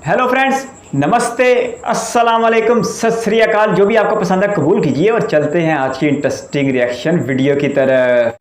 Hello friends, नमस्ते, अस्सलाम वालेकुम, सत श्री अकाल। जो भी आपको पसंद है कबूल कीजिए और चलते हैं आज की इंटरेस्टिंग रिएक्शन वीडियो की तरफ।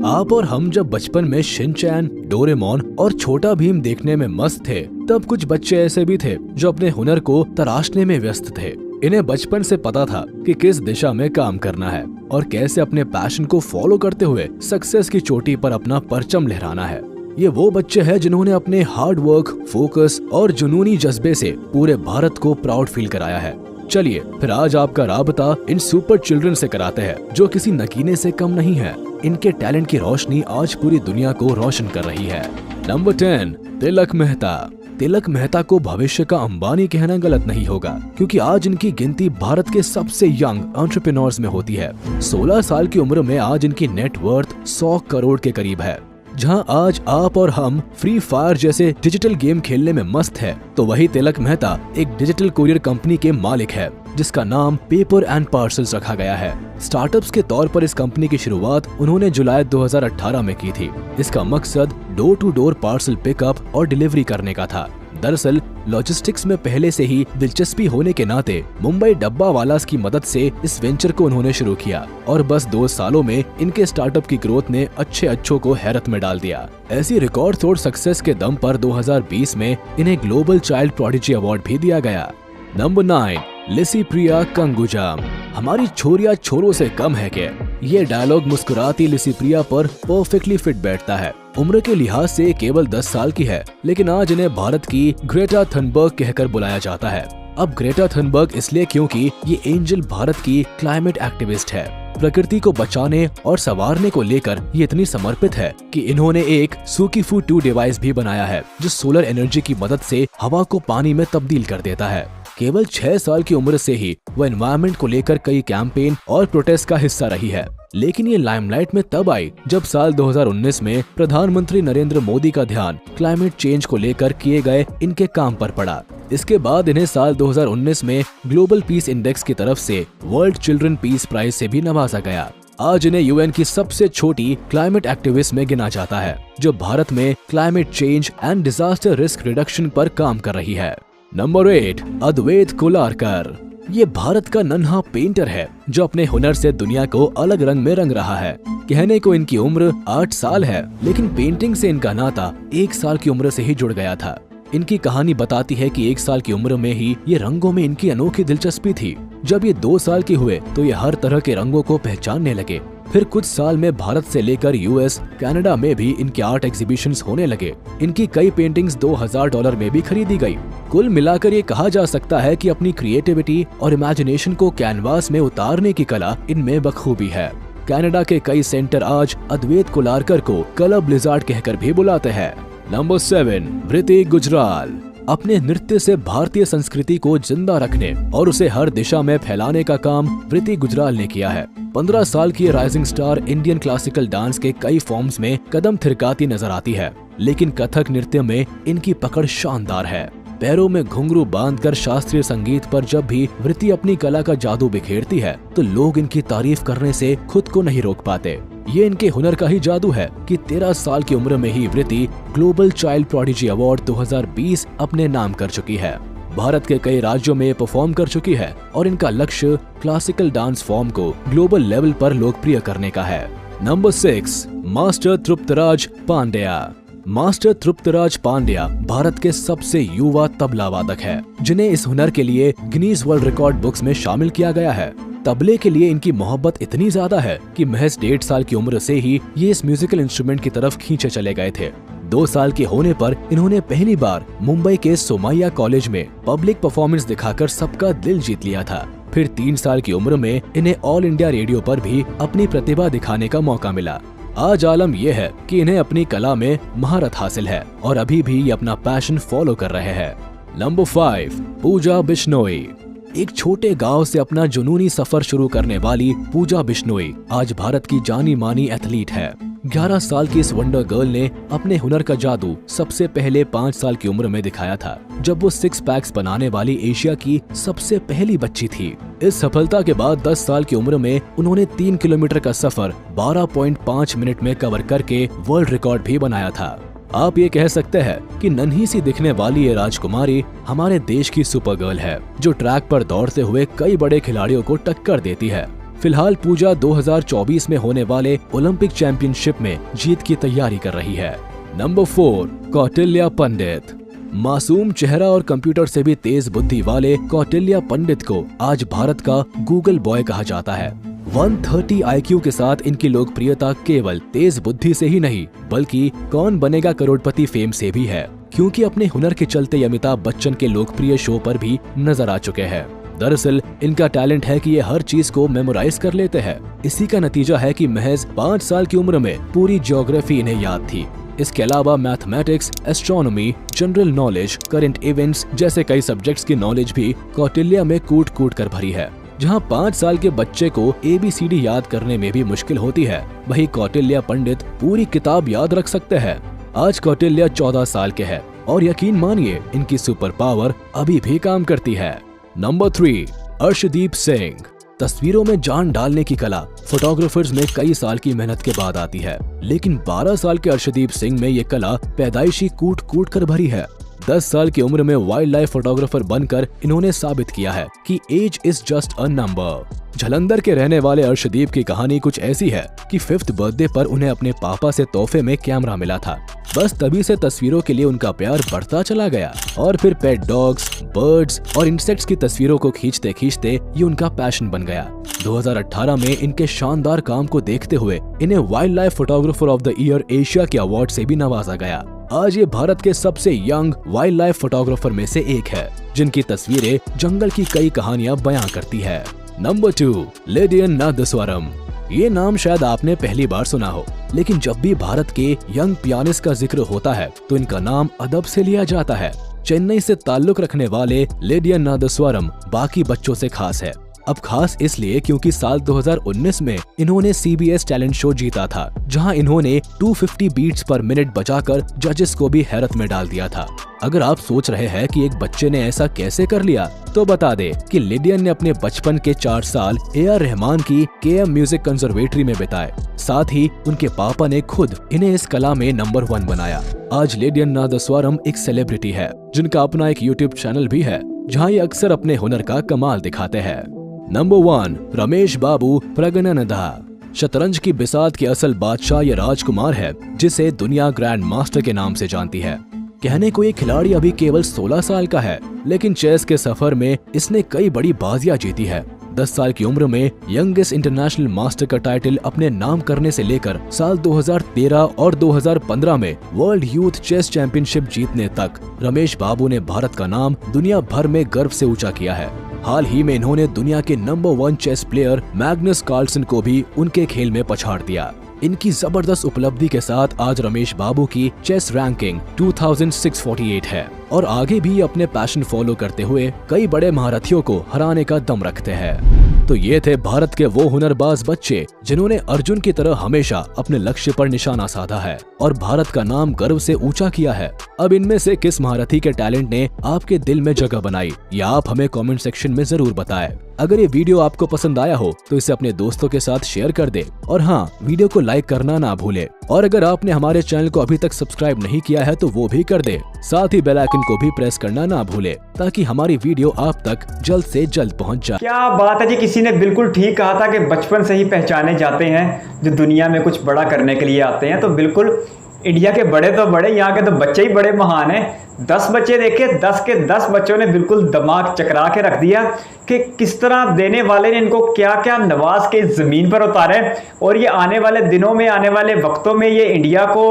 आप और हम जब बचपन में शिनचैन, डोरेमोन और छोटा भीम देखने में मस्त थे, तब कुछ बच्चे ऐसे भी थे जो अपने हुनर को तराशने में व्यस्त थे। इन्हें बचपन से पता था कि किस दिशा में काम करना है और कैसे अपने पैशन को फॉलो करते हुए सक्सेस की चोटी पर अपना परचम लहराना है। ये वो बच्चे हैं जिन्होंने अपने हार्ड वर्क, फोकस और जुनूनी जज्बे से पूरे भारत को प्राउड फील कराया है। चलिए फिर आज आपका राबता इन सुपर चिल्ड्रन से कराते हैं जो किसी नगीने से कम नहीं है। इनके टैलेंट की रोशनी आज पूरी दुनिया को रोशन कर रही है। नंबर 10, तिलक मेहता। तिलक मेहता को भविष्य का अंबानी कहना गलत नहीं होगा, क्योंकि आज इनकी गिनती भारत के सबसे यंग एंटरप्रेन्योर्स में होती है। 16 साल की उम्र में आज इनकी नेटवर्थ 100 करोड़ के करीब है। जहां आज आप और हम फ्री फायर जैसे डिजिटल गेम खेलने में मस्त है, तो वही तिलक मेहता एक डिजिटल कुरियर कंपनी के मालिक है जिसका नाम पेपर एंड पार्सल्स रखा गया है। स्टार्टअप्स के तौर पर इस कंपनी की शुरुआत उन्होंने जुलाई 2018 में की थी। इसका मकसद door to door parcel pickup और डिलीवरी करने का था। दरअसल लॉजिस्टिक्स में पहले से ही दिलचस्पी होने के नाते मुंबई डब्बा वालास की मदद से इस वेंचर को उन्होंने शुरू किया और बस 2 सालों में इनके स्टार्टअप की ग्रोथ ने अच्छों को हैरत में डाल दिया। ऐसी रिकॉर्ड तोड़ सक्सेस के दम पर 2020 में इन्हें ग्लोबल चाइल्ड प्रोडिजी अवार्ड भी दिया गया। नंबर 9, लिसिप्रिया कंगुजाम। हमारी छोरिया छोरों से कम है क्या? ये डायलॉग मुस्कुराती लिसिप्रिया पर परफेक्टली फिट बैठता है। उम्र के लिहाज से केवल 10 साल की है, लेकिन आज इन्हें भारत की ग्रेटा थनबर्ग कहकर बुलाया जाता है। अब ग्रेटा थनबर्ग इसलिए क्योंकि ये एंजल भारत की क्लाइमेट एक्टिविस्ट है। प्रकृति को बचाने और संवारने को लेकर ये इतनी समर्पित है कि इन्होंने एक सुकीफू 2 डिवाइस भी बनाया है जो सोलर एनर्जी की मदद से हवा को पानी में तब्दील कर देता है। केवल 6 साल की उम्र से ही वो एनवायरनमेंट को लेकर कई कैंपेन और प्रोटेस्ट का हिस्सा रही है, लेकिन ये लाइमलाइट में तब आई जब साल 2019 में प्रधानमंत्री नरेंद्र मोदी का ध्यान क्लाइमेट चेंज को लेकर किए गए इनके काम पर पड़ा। इसके बाद इन्हें साल 2019 में ग्लोबल पीस इंडेक्स की तरफ से वर्ल्ड चिल्ड्रन पीस प्राइज से भी नवाजा गया। आज इन्हें यूएन की सबसे छोटी क्लाइमेट एक्टिविस्ट में गिना जाता है, जो भारत में climate change and disaster risk reduction पर काम कर रही है। नंबर 8, अद्वैत कोलारकर। ये भारत का नन्हा पेंटर है जो अपने हुनर से दुनिया को अलग रंग में रंग रहा है। कहने को इनकी उम्र 8 साल है, लेकिन पेंटिंग से इनका नाता 1 साल की उम्र से ही जुड़ गया था। इनकी कहानी बताती है कि 1 साल की उम्र में ही ये रंगों में इनकी अनोखी दिलचस्पी थी। जब ये 2 साल के हुए तो ये हर तरह के रंगों को पहचानने लगे। फिर कुछ साल में भारत से लेकर यूएस, कनाडा में भी इनके आर्ट एग्जीबिशंस होने लगे। इनकी कई पेंटिंग्स $2000 में भी खरीदी गई। कुल मिलाकर ये कहा जा सकता है कि अपनी क्रिएटिविटी और इमेजिनेशन को कैनवास में उतारने की कला इनमें बखूबी है। कनाडा के कई सेंटर आज अद्वैत कोलारकर को कलर ब्लिजार्ड कहकर भी बुलाते हैं। नंबर 7, वृति गुजराल। अपने नृत्य से भारतीय संस्कृति को जिंदा रखने और उसे हर दिशा में फैलाने का काम वृति गुजराल ने किया है। 15 साल की rising star Indian classical dance के कई फॉर्म्स में कदम थिरकाती नजर आती है, लेकिन कथक नृत्य में इनकी पकड़ शानदार है। पैरों में घुंघरू बांधकर शास्त्रीय संगीत पर जब भी वृति अपनी कला का जादू बिखेरती है, तो लोग इनकी तारीफ करने से खुद को नहीं रोक पाते। ये इनके हुनर का ही जादू है कि 13 साल की उम्र में ही वृति ग्लोबल चाइल्ड प्रोडिजी अवार्ड 2020 अपने नाम कर चुकी है। भारत के कई राज्यों में परफॉर्म कर चुकी है और इनका लक्ष्य क्लासिकल डांस फॉर्म को ग्लोबल लेवल पर लोकप्रिय करने का है। Number 6, master Triptraj Pandya. Master Triptraj Pandya Bharat के सबसे युवा तबला वादक है, जिन्हें इस हुनर के लिए गिनीज वर्ल्ड रिकॉर्ड बुक्स में शामिल किया गया है। तबले के लिए इनकी मोहब्बत इतनी ज्यादा है कि महज 1.5 साल की उम्र से ही ये इस म्यूजिकल इंस्ट्रूमेंट की तरफ खींचे चले गए थे। 2 साल के होने पर इन्होंने पहली बार मुंबई के सोमैया कॉलेज में पब्लिक परफॉर्मेंस दिखाकर सबका दिल जीत लिया था। फिर 3 साल की उम्र में इन्हें ऑल इंडिया रेडियो पर भी अपनी प्रतिभा दिखाने का मौका मिला। आज आलम यह है कि इन्हें अपनी कला में महारत हासिल है और अभी भी ये अपना पैशन फॉलो कर रहे हैं। नंबर 5, पूजा बिश्नोई। एक छोटे गांव से अपना जुनूनी सफर शुरू करने वाली पूजा बिश्नोई आज भारत की जानी मानी एथलीट है। 11 साल की इस वंडर गर्ल ने अपने हुनर का जादू सबसे पहले 5 साल की उम्र में दिखाया था, जब वो 6 पैक्स बनाने वाली एशिया की सबसे पहली बच्ची थी। इस सफलता के बाद 10 साल की उम्र में उन्होंने 3 किलोमीटर का सफर 12.5 मिनट में कवर करके वर्ल्ड रिकॉर्ड भी बनाया था। आप ये कह सकते हैं कि नन्ही सी दिखने वाली ये राजकुमारी हमारे देश की सुपर गर्ल है, जो ट्रैक पर दौड़ते हुए कई बड़े खिलाड़ियों को टक्कर देती है। फिलहाल पूजा 2024 में होने वाले ओलंपिक चैंपियनशिप में जीत की तैयारी कर रही है। नंबर 4, कौटिल्य पंडित। मासूम चेहरा और कंप्यूटर से भी तेज बुद्धि वाले कौटिल्य पंडित को आज भारत का गूगल बॉय कहा जाता है। 130 IQ के साथ इनकी लोकप्रियता केवल तेज बुद्धि से ही नहीं, बल्कि कौन बनेगा करोड़पति फेम से भी है, क्योंकि अपने हुनर के चलते अमिताभ बच्चन के लोकप्रिय शो पर भी नजर आ चुके हैं। दरअसल इनका टैलेंट है कि ये हर चीज को मेमोराइज कर लेते हैं। इसी का नतीजा है कि महज 5 साल की उम्र में पूरी ज्योग्राफी इन्हें याद थी। इसके अलावा mathematics, astronomy, general knowledge, current events जैसे कई सब्जेक्ट्स की नॉलेज भी कौटिल्य में कूट कूट कर भरी है। जहां 5 साल के बच्चे को ABCD याद करने में भी मुश्किल होती है, वहीं कौटिल्य पंडित पूरी किताब याद रख सकते हैं। आज कौटिल्य 14 साल के हैं और यकीन मानिए इनकी सुपर पावर अभी भी काम करती है। नंबर 3, अर्शदीप सिंह। तस्वीरों में जान डालने की कला फोटोग्राफर्स में कई साल की मेहनत के बाद आती है, लेकिन 12 साल के अर्शदीप सिंह में ये कला पैदाइशी कूट कूट कर भरी है। 10 साल की उम्र में वाइल्ड लाइफ फोटोग्राफर बनकर इन्होंने साबित किया है कि age is just a number. Jalandhar के रहने वाले अर्शदीप की कहानी कुछ ऐसी है कि 5th बर्थडे पर उन्हें अपने पापा से तोहफे में कैमरा मिला था। बस तभी से तस्वीरों के लिए उनका प्यार बढ़ता चला गया और फिर पेट डॉग्स, बर्ड्स और इंसेक्ट्स की तस्वीरों को खींचते खींचते ये उनका पैशन बन गया। 2018 में इनके शानदार काम को देखते हुए इन्हें wild life photographer of the year Asia के अवार्ड से भी नवाजा गया। आज ये भारत के सबसे यंग वाइल्ड लाइफ फोटोग्राफर में से एक है, जिनकी तस्वीरें जंगल की कई कहानियां बयां करती है। नंबर 2, लेडियन नादस्वरम। ये नाम शायद आपने पहली बार सुना हो, लेकिन जब भी भारत के यंग पियानिस्ट का जिक्र होता है तो इनका नाम अदब से लिया जाता है। चेन्नई से ताल्लुक रखने वाले लेडियन नादस्वरम बाकी बच्चों से खास है। अब खास इसलिए क्योंकि साल 2019 में इन्होंने CBS टैलेंट शो जीता था, जहां इन्होंने 250 बीट्स पर मिनट बजाकर जजेस को भी हैरत में डाल दिया था। अगर आप सोच रहे हैं कि एक बच्चे ने ऐसा कैसे कर लिया, तो बता दे कि लिडियन ने अपने बचपन के 4 साल AR रहमान की KM म्यूजिक कंजर्वेटरी में बिताए। साथ ही उनके पापा ने खुद इन्हें इस कला में नंबर 1 बनाया। आज लेडियन नादस्वरम एक सेलिब्रिटी है, जिनका अपना एक YouTube चैनल भी है, जहाँ ये अक्सर अपने हुनर का कमाल दिखाते हैं। नंबर 1, रमेश बाबू प्रगननधा। शतरंज की बिसात के असल बादशाह ये राजकुमार है, जिसे दुनिया ग्रैंड मास्टर के नाम से जानती है। कहने को ये खिलाड़ी अभी केवल 16 साल का है, लेकिन चेस के सफर में इसने कई बड़ी बाजियां जीती है। 10 साल की उम्र में यंगेस्ट इंटरनेशनल मास्टर का टाइटल अपने नाम करने से लेकर साल 2013 और 2015 में वर्ल्ड यूथ चेस चैंपियनशिप जीतने तक रमेश बाबू ने भारत का नाम दुनिया भर में गर्व से ऊंचा किया है। हाल ही में इन्होंने दुनिया के number 1 chess player Magnus Carlsen को भी उनके खेल में पछाड़ दिया। इनकी जबरदस्त उपलब्धि के साथ आज रमेश बाबू की चेस रैंकिंग 2648 है और आगे भी अपने पैशन फॉलो करते हुए कई बड़े महारथियों को हराने का दम रखते हैं। तो ये थे भारत के वो हुनरबाज बच्चे जिन्होंने अर्जुन की तरह हमेशा अपने लक्ष्य पर निशाना साधा है और भारत का नाम गर्व से ऊंचा किया है। अब इनमें से किस महारथी के टैलेंट ने आपके दिल में जगह बनाई, या आप हमें कमेंट सेक्शन में जरूर बताएं। अगर ये वीडियो आपको पसंद आया हो तो इसे अपने दोस्तों के साथ शेयर कर दे और हाँ, वीडियो को लाइक करना ना भूले। और अगर आपने हमारे चैनल को अभी तक सब्सक्राइब नहीं किया है तो वो भी कर दे। साथ ही बेल आइकन को भी प्रेस करना ना भूले, ताकि हमारी वीडियो आप तक जल्द से जल्द पहुंच जाए। क्या बात है जी, किसी ने बिल्कुल ठीक कहा था कि बचपन से ही पहचाने जाते हैं जो दुनिया में कुछ बड़ा करने के लिए आते हैं। तो बिल्कुल इंडिया के बड़े तो बड़े, यहाँ के तो बच्चे ही बड़े महान हैं। 10 बच्चे देखे, 10 के 10 बच्चों ने बिल्कुल दिमाग चकरा के रख दिया कि किस तरह देने वाले ने इनको क्या क्या नवाज के ज़मीन पर उतारे। और ये आने वाले दिनों में, आने वाले वक्तों में ये इंडिया को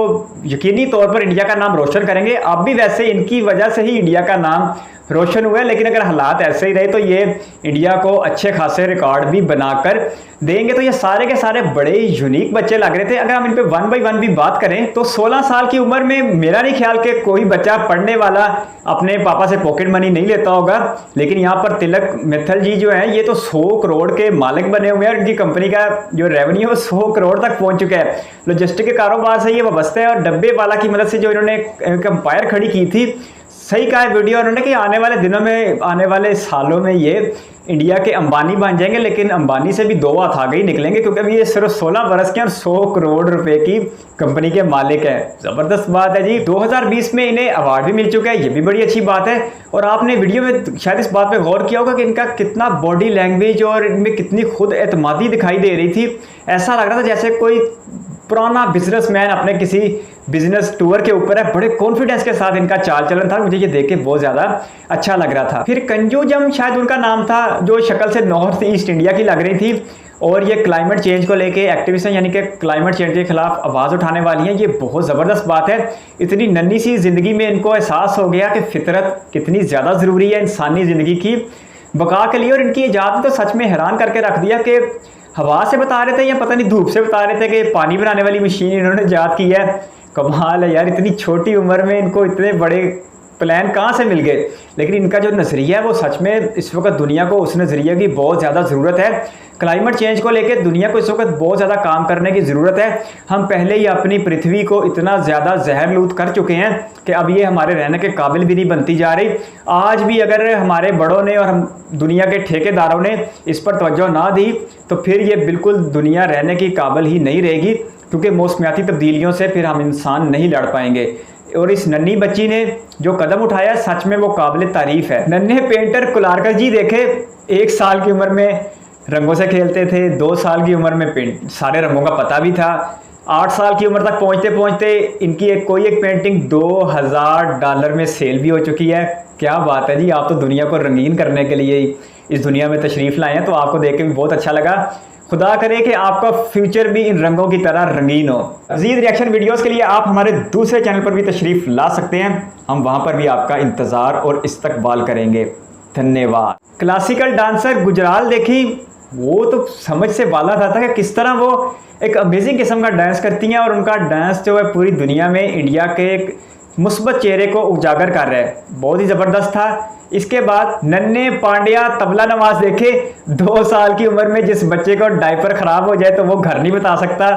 यकीनी तौर पर इंडिया का नाम रोशन करेंगे। अब भी वैसे इनकी वजह से ही इंडिया का नाम रोशन हुआ है, लेकिन अगर हालात ऐसे ही रहे तो ये इंडिया को अच्छे खासे रिकॉर्ड भी बनाकर देंगे। तो ये सारे के सारे बड़े यूनिक बच्चे लग रहे थे। अगर हम इन पे 1 बाय 1 भी बात करें तो 16 साल की उम्र में मेरा नहीं ख्याल कि कोई बच्चा पढ़ने नन्हे वाला अपने पापा से पॉकेट मनी नहीं लेता होगा, लेकिन यहाँ पर तिलक मित्तल जी जो हैं ये तो 100 करोड़ के मालिक बने हुए हैं और इनकी कंपनी का जो रेवेन्यू है वो 100 करोड़ तक पहुंच चुका है। लॉजिस्टिक के कारोबार से ये वाबस्ता है और डब्बे वाला की मदद से जो इन्होंने एक एम्पायर खड़ी की थी, सही कहा है वीडियो उन्होंने कि आने वाले दिनों में, आने वाले सालों में ये इंडिया के अंबानी बन जाएंगे, लेकिन अंबानी से भी 2 हाथ आगे ही निकलेंगे क्योंकि अभी ये सिर्फ 16 बरस के और 100 करोड़ रुपए की कंपनी के मालिक है। जबरदस्त बात है जी। 2020 में इन्हें अवार्ड भी मिल चुका है, ये भी बड़ी अच्छी बात है। और आपने वीडियो में शायद इस बात पे गौर किया होगा कि इनका कितना बॉडी लैंग्वेज और इनमें कितनी खुद एतमादी दिखाई दे रही थी। ऐसा लग रहा था जैसे कोई पुराना बिजनेसमैन अपने किसी बिजनेस टूर के ऊपर है, बड़े कॉन्फिडेंस के साथ इनका चाल चलन था। मुझे ये देख के बहुत ज़्यादा अच्छा लग रहा था। फिर कंजूजम शायद उनका नाम था, जो शक्ल से नॉर्थ ईस्ट इंडिया की लग रही थी और ये क्लाइमेट चेंज को लेके एक्टिविस्ट हैं, यानी कि क्लाइमेट चेंज के खिलाफ आवाज़ उठाने वाली हैं। ये बहुत ज़बरदस्त बात है। इतनी नन्ही सी ज़िंदगी में इनको एहसास हो गया कि फितरत कितनी ज़्यादा ज़रूरी है इंसानी ज़िंदगी की बका के लिए। और इनकी ईजाद तो सच में हैरान करके रख दिया कि हवा से बता रहे थे या पता नहीं धूप से बता रहे थे कि पानी बनाने वाली मशीन इन्होंने ईजाद की है। कमाल है यार, इतनी छोटी उम्र में इनको इतने बड़े प्लान कहाँ से मिल गए। लेकिन इनका जो नज़रिया है वो सच में इस वक्त दुनिया को उस नज़रिए की बहुत ज़्यादा ज़रूरत है। क्लाइमेट चेंज को लेकर दुनिया को इस वक्त बहुत ज़्यादा काम करने की ज़रूरत है। हम पहले ही अपनी पृथ्वी को इतना ज़्यादा जहरलूद कर चुके हैं कि अब ये हमारे रहने के काबिल भी नहीं बनती जा रही। आज भी अगर हमारे बड़ों ने और हम दुनिया के ठेकेदारों ने इस पर तवज्जो ना दी तो फिर ये बिल्कुल दुनिया रहने की काबिल ही नहीं रहेगी, क्योंकि मौसमियाती तब्दीलियों से फिर हम इंसान नहीं लड़ पाएंगे। और इस नन्ही बच्ची ने जो कदम उठाया सच में वो काबिल तारीफ है। नन्हे पेंटर कुलारकर जी देखे, 1 साल की उम्र में रंगों से खेलते थे, 2 साल की उम्र में सारे रंगों का पता भी था। 8 साल की उम्र तक पहुंचते पहुंचते इनकी कोई एक पेंटिंग $2000 में सेल भी हो चुकी है। क्या बात है जी, आप तो दुनिया को रंगीन करने के लिए इस दुनिया में तशरीफ़ लाए हैं, तो आपको देख के भी बहुत अच्छा लगा। खुदा करे कि आपका फ्यूचर भी इन रंगों की तरह रंगीन हो। मज़ीद रिएक्शन वीडियोस के लिए आप हमारे दूसरे चैनल पर भी तशरीफ़ ला सकते हैं, हम वहाँ पर भी आपका इंतज़ार और इस्तकबाल करेंगे। धन्यवाद। क्लासिकल डांसर गुजराल देखी, वो तो समझ से बाला था कि किस तरह वो एक अमेजिंग किस्म का डांस करती हैं और उनका डांस जो है पूरी दुनिया में इंडिया के एक मुस्बत चेहरे को उजागर कर रहा है, बहुत ही ज़बरदस्त था। इसके बाद नन्हे पांड्या तबला नवाज देखे, 2 साल की उम्र में जिस बच्चे को डायपर ख़राब हो जाए तो वो घर नहीं बता सकता,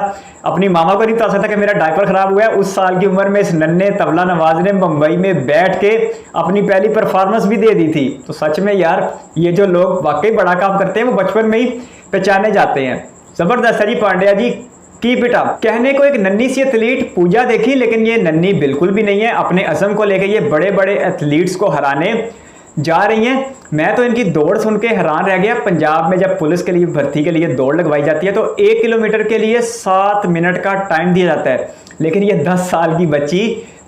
अपनी मामा को नहीं बता सकता कि मेरा डायपर ख़राब हुआ है। उस साल की उम्र में इस नन्हे तबला नवाज ने मुंबई में बैठ के अपनी पहली परफॉर्मेंस भी दे दी थी। तो सच में यार, ये जो लोग वाकई बड़ा काम करते हैं वो बचपन में ही पहचाने जाते हैं। ज़बरदस्त है जी पांड्या जी, कीप इट अप। कहने को एक नन्ही सी एथलीट पूजा देखी, लेकिन ये नन्ही बिल्कुल भी नहीं है। अपने अज़म को लेकर ये बड़े बड़े एथलीट्स को हराने जा रही हैं। मैं तो इनकी दौड़ सुन के हैरान रह गया। पंजाब में जब पुलिस के लिए भर्ती के लिए दौड़ लगवाई जाती है तो 1 किलोमीटर के लिए 7 मिनट का टाइम दिया जाता है, लेकिन ये 10 साल की बच्ची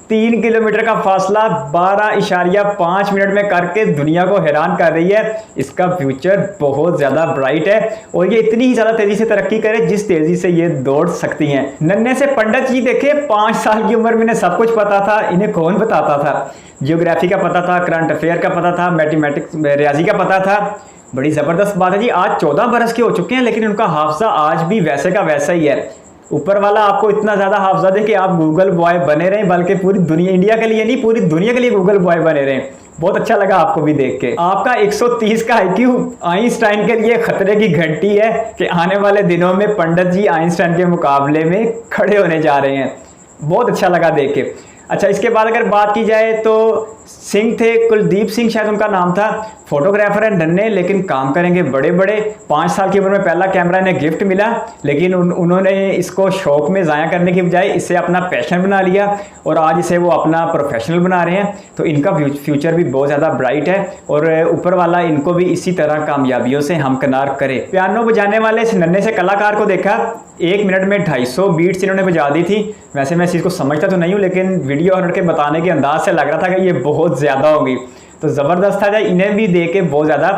3 किलोमीटर का फासला 12.5 मिनट में करके दुनिया को हैरान कर रही है। इसका फ्यूचर बहुत ज़्यादा ब्राइट है और ये इतनी ही ज़्यादा तेज़ी से तरक्की करे जिस तेज़ी से ये दौड़ सकती हैं। नन्हे से पंडित जी देखे, 5 साल की उम्र में इन्हें सब कुछ पता था। इन्हें कौन बताता था? जियोग्राफी का पता था, करंट अफेयर का पता था, मैथमेटिक्स रियाजी का पता था। बड़ी ज़बरदस्त बात है जी। आज 14 बरस के हो चुके हैं, लेकिन उनका हाफजा आज भी वैसे का वैसा ही है। ऊपर वाला आपको इतना ज़्यादा हाफजा दे कि आप गूगल बॉय बने रहें, बल्कि पूरी दुनिया, इंडिया के लिए नहीं पूरी दुनिया के लिए गूगल बॉय बने रहें। बहुत अच्छा लगा आपको भी देख के। आपका 130 का IQ आइंस्टाइन के लिए खतरे की घंटी है कि आने वाले दिनों में पंडित जी आइंस्टाइन के मुकाबले में खड़े होने जा रहे हैं। बहुत अच्छा लगा देख के। अच्छा, इसके बाद अगर बात की जाए तो सिंह थे, कुलदीप सिंह शायद उनका नाम था। फोटोग्राफर है नन्हे, लेकिन काम करेंगे बड़े बड़े। 5 साल की उम्र में पहला कैमरा इन्हें गिफ्ट मिला, लेकिन उन्होंने इसको शौक में ज़ाया करने की बजाय इसे अपना पैशन बना लिया और आज इसे वो अपना प्रोफेशनल बना रहे हैं। तो इनका फ्यूचर भी बहुत ज़्यादा ब्राइट है और ऊपर वाला इनको भी इसी तरह कामयाबियों से हमकिनार करे। पियानो बजाने वाले इस नन्हे से कलाकार को देखा, 1 मिनट में 250 बीट्स इन्होंने बजा दी थी। वैसे मैं इस चीज़ को समझता तो नहीं हूँ, लेकिन वीडियो और उनके बताने के अंदाज से लग रहा था कि ये बहुत ज़्यादा होगी। तो ज़बरदस्त था, इन्हें भी देख के बहुत ज़्यादा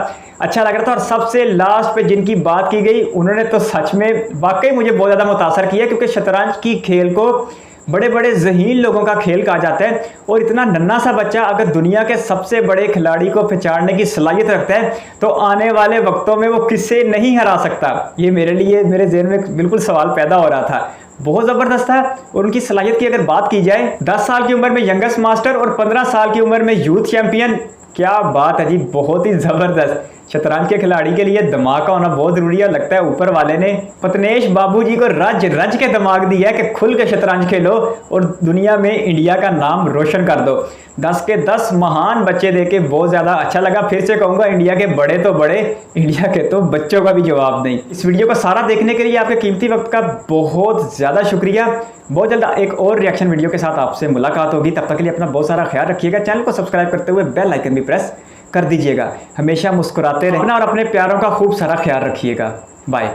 अच्छा लग रहा था। और सबसे लास्ट पे जिनकी बात की गई, उन्होंने तो सच में वाकई मुझे बहुत ज़्यादा मुतासर किया, क्योंकि शतरंज की खेल को बड़े बड़े ज़हीन लोगों का खेल कहा जाता है और इतना नन्हा सा बच्चा अगर दुनिया के सबसे बड़े खिलाड़ी को पहचानने की सलाहियत रखता है तो आने वाले वक्तों में वो किसे नहीं हरा सकता। ये मेरे लिए, मेरे ज़हन में बिल्कुल सवाल पैदा हो रहा था। बहुत ज़बरदस्त है। और उनकी सलाहियत की अगर बात की जाए, 10 साल की उम्र में यंगेस्ट मास्टर और 15 साल की उम्र में यूथ चैंपियन, क्या बात है जी, बहुत ही ज़बरदस्त। शतरंज के खिलाड़ी के लिए दिमाग का होना बहुत ज़रूरी है। लगता है ऊपर वाले ने पतनेश बाबू जी को रज रज के दिमाग दिया है कि खुल के शतरंज खेलो और दुनिया में इंडिया का नाम रोशन कर दो। 10 के 10 महान बच्चे देके बहुत ज़्यादा अच्छा लगा। फिर से कहूँगा, इंडिया के बड़े तो बड़े, इंडिया के तो बच्चों का भी जवाब नहीं। इस वीडियो को सारा देखने के लिए आपके कीमती वक्त का बहुत ज़्यादा शुक्रिया। बहुत जल्द एक और रिएक्शन वीडियो के साथ आपसे मुलाकात होगी। तब तक के लिए अपना बहुत सारा ख्याल रखिएगा। चैनल को सब्सक्राइब करते हुए बेल आइकन भी प्रेस कर दीजिएगा। हमेशा मुस्कुराते रहना और अपने प्यारों का खूब सारा ख्याल रखिएगा। बाय।